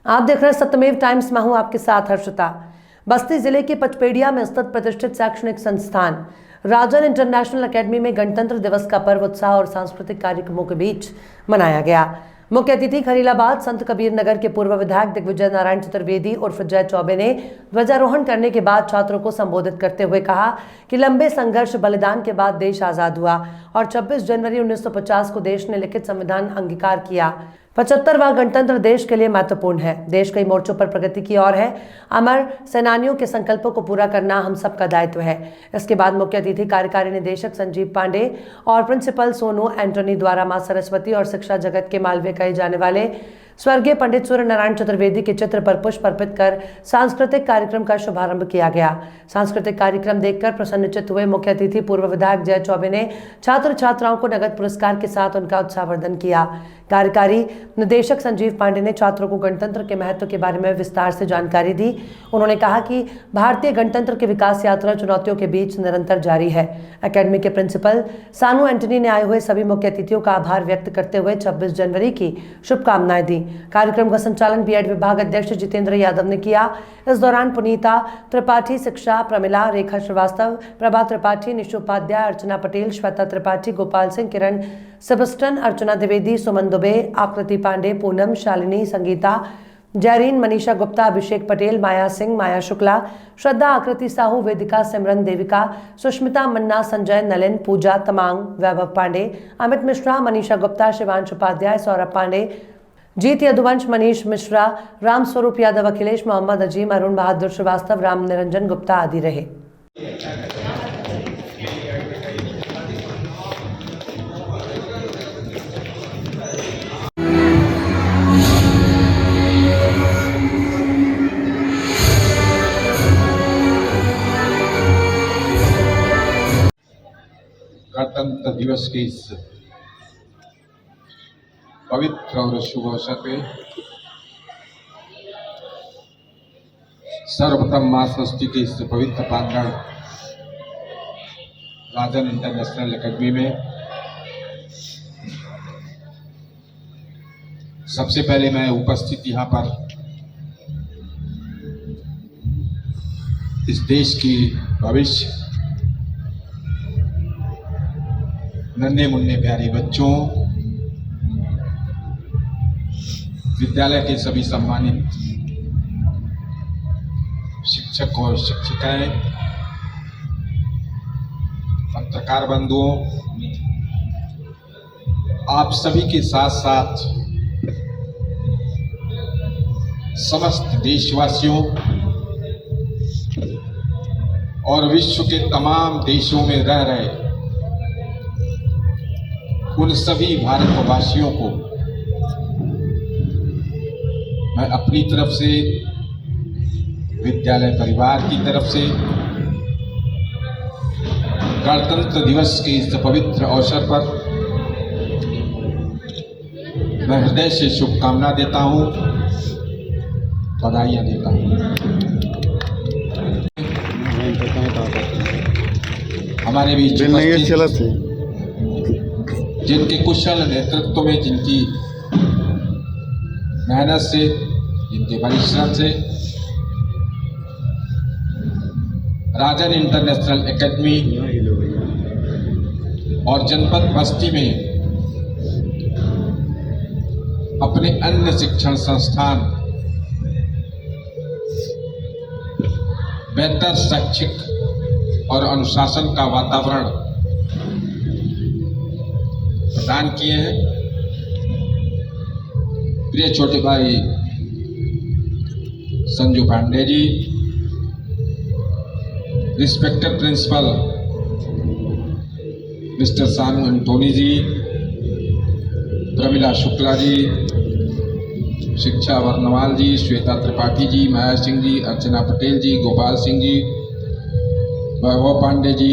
आप देख रहे हैं सत्यमेव टाइम्स। मैं हूं आपके साथ हर्षिता। बस्ती जिले के पचपेड़िया में स्थित प्रतिष्ठित शैक्षणिक संस्थान राजन इंटरनेशनल एकेडमी में गणतंत्र दिवस का पर्व उत्साह और सांस्कृतिक कार्यक्रमों के बीच मनाया गया। मुख्य अतिथि खलीलाबाद संत कबीर नगर के पूर्व विधायक दिग्विजय नारायण चतुर्वेदी उर्फ जय चौबे ने ध्वजारोहण करने के बाद छात्रों को संबोधित करते हुए कहा कि लंबे संघर्ष बलिदान के बाद देश आजाद हुआ और 26 जनवरी 1950 को देश ने लिखित संविधान अंगीकार किया। 75वां गणतंत्र देश के लिए महत्वपूर्ण है। देश कई मोर्चों पर प्रगति की ओर है। अमर सेनानियों के संकल्पों को पूरा करना हम सबका दायित्व है। इसके बाद मुख्य अतिथि कार्यकारी निदेशक संजीव पांडे और प्रिंसिपल सोनू एंटोनी द्वारा मां सरस्वती और शिक्षा जगत के मालवीय कहे जाने वाले स्वर्गीय पंडित सूर्य नारायण चतुर्वेदी के चित्र पर पुष्प अर्पित कर सांस्कृतिक कार्यक्रम का शुभारंभ किया गया। सांस्कृतिक कार्यक्रम देखकर प्रसन्नचित्त हुए मुख्य अतिथि पूर्व विधायक जय चौबे ने छात्र छात्राओं को नगद पुरस्कार के साथ उनका उत्साहवर्धन किया। कार्यकारी निदेशक संजीव पांडे ने छात्रों को गणतंत्र के महत्व के बारे में विस्तार से जानकारी दी। उन्होंने कहा कि भारतीय गणतंत्र की विकास यात्रा चुनौतियों के बीच निरंतर जारी है। एकेडमी के प्रिंसिपल सोनू एंटोनी ने आए हुए सभी मुख्य अतिथियों का आभार व्यक्त करते हुए 26 जनवरी की शुभकामनाएं दी। कार्यक्रम का संचालन बीएड विभाग अध्यक्ष जितेंद्र यादव ने किया। इस दौरान पुनीता त्रिपाठी, शिक्षा प्रमिला, रेखा श्रीवास्तव, प्रभा त्रिपाठी, निशु उपाध्याय, अर्चना पटेल, श्वेता त्रिपाठी, गोपाल सिंह, किरण सेबस्टन, अर्चना द्विवेदी, सुमन दुबे, आकृति पांडे, पूनम, शालिनी, संगीता, जयरीन, मनीषा गुप्ता, अभिषेक पटेल, माया सिंह, माया शुक्ला, श्रद्धा, आकृति साहू, वेदिका, सिमरन, देविका, सुष्मिता, मन्ना, संजय, नलिन, पूजा, तमांग, वैभव पांडे, अमित मिश्रा, मनीषा गुप्ता, शिवांश उपाध्याय, सौरभ पांडे, जीत यदुवंश, मनीष मिश्रा, राम स्वरूप यादव, अखिलेश, मोहम्मद अजीम, अरुण बहादुर श्रीवास्तव, राम निरंजन गुप्ता आदि रहे। गणतंत्र दिवस के इस पवित्र और शुभ अवसर पे सर्वप्रथम मां सरस्वती के इस पवित्र प्रांगण राजन इंटरनेशनल एकेडमी में सबसे पहले मैं उपस्थित यहाँ पर इस देश की भविष्य नन्हे मुन्ने प्यारे बच्चों, विद्यालय के सभी सम्मानित शिक्षक और शिक्षिकाएं, पत्रकार बंधुओं, आप सभी के साथ साथ समस्त देशवासियों और विश्व के तमाम देशों में रह रहे उन सभी भारतवासियों को मैं अपनी तरफ से, विद्यालय परिवार की तरफ से गणतंत्र दिवस के इस पवित्र अवसर पर मैं हृदय से शुभकामना देता हूं, बधाइयां देता हूं। हमारे बीच जिनके कुशल नेतृत्व में, जिनकी मेहनत से, जिनके परिश्रम से राजन इंटरनेशनल एकेडमी और जनपद बस्ती में अपने अन्य शिक्षण संस्थान बेहतर शैक्षिक और अनुशासन का वातावरण प्रदान किए हैं। प्रिय छोटे भाई Sanju Pandey ji, respected principal mister Sonu Antony ji, Pramila Shukla ji, Shiksha Varnwal जी, श्वेता त्रिपाठी जी, माया सिंह जी, अर्चना पटेल जी, गोपाल सिंह जी, वैभव पांडे जी,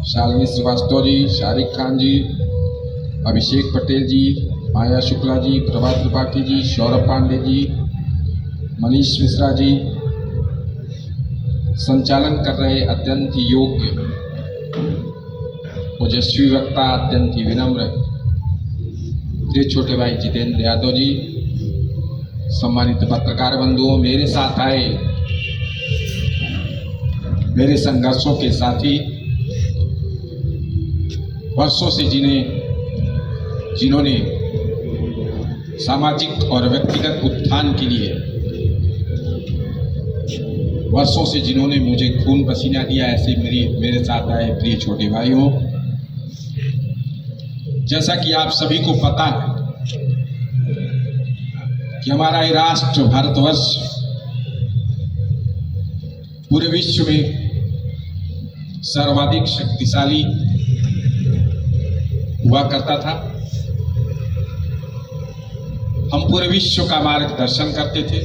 शालिनी श्रीवास्तव जी, शारिक खान जी, अभिषेक पटेल जी, माया शुक्ला जी, प्रभा त्रिपाठी जी, सौरभ पांडे जी, मनीष मिश्रा जी, संचालन कर रहे अत्यंत ही योग्य ओजस्वी वक्ता, अत्यंत ही विनम्र प्रिय छोटे भाई जितेंद्र यादव जी, सम्मानित पत्रकार बंधुओं, मेरे साथ आए मेरे संघर्षों के साथी, वर्षों से जिन्होंने सामाजिक और व्यक्तिगत उत्थान के लिए वर्षों से जिन्होंने मुझे खून पसीना दिया, ऐसे मेरे साथ आए प्रिय छोटे भाइयों, जैसा कि आप सभी को पता है कि हमारा ये राष्ट्र भारतवर्ष पूरे विश्व में सर्वाधिक शक्तिशाली हुआ करता था। हम पूरे विश्व का मार्गदर्शन करते थे,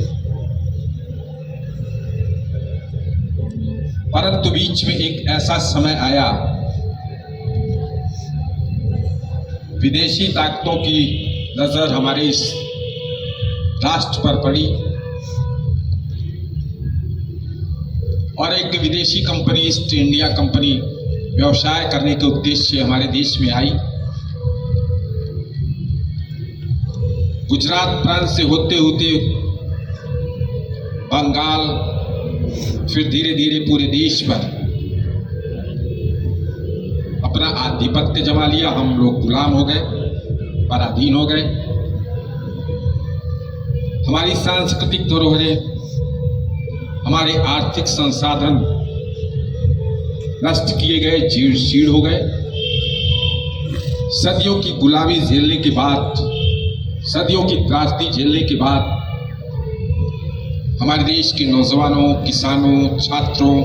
परंतु बीच में एक ऐसा समय आया, विदेशी ताकतों की नजर हमारे इस राष्ट्र पर पड़ी और एक विदेशी कंपनी, ईस्ट इंडिया कंपनी, व्यवसाय करने के उद्देश्य से हमारे देश में आई। गुजरात प्रांत से होते होते बंगाल, फिर धीरे धीरे पूरे देश पर अपना आधिपत्य जमा लिया। हम लोग गुलाम हो गए, पराधीन हो गए। हमारी सांस्कृतिक धरोहरें, हमारे आर्थिक संसाधन नष्ट किए गए, चीड़ हो गए। सदियों की गुलामी झेलने के बाद, सदियों की त्रासदी झेलने के बाद हमारे देश के नौजवानों, किसानों, छात्रों,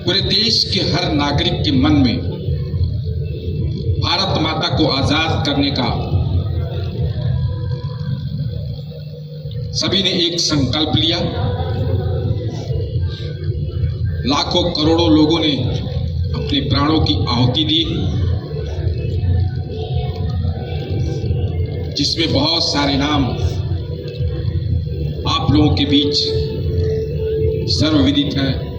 पूरे देश के हर नागरिक के मन में भारत माता को आजाद करने का सभी ने एक संकल्प लिया। लाखों करोड़ों लोगों ने अपने प्राणों की आहुति दी, जिसमें बहुत सारे नाम आप लोगों के बीच सर्वविदित हैं।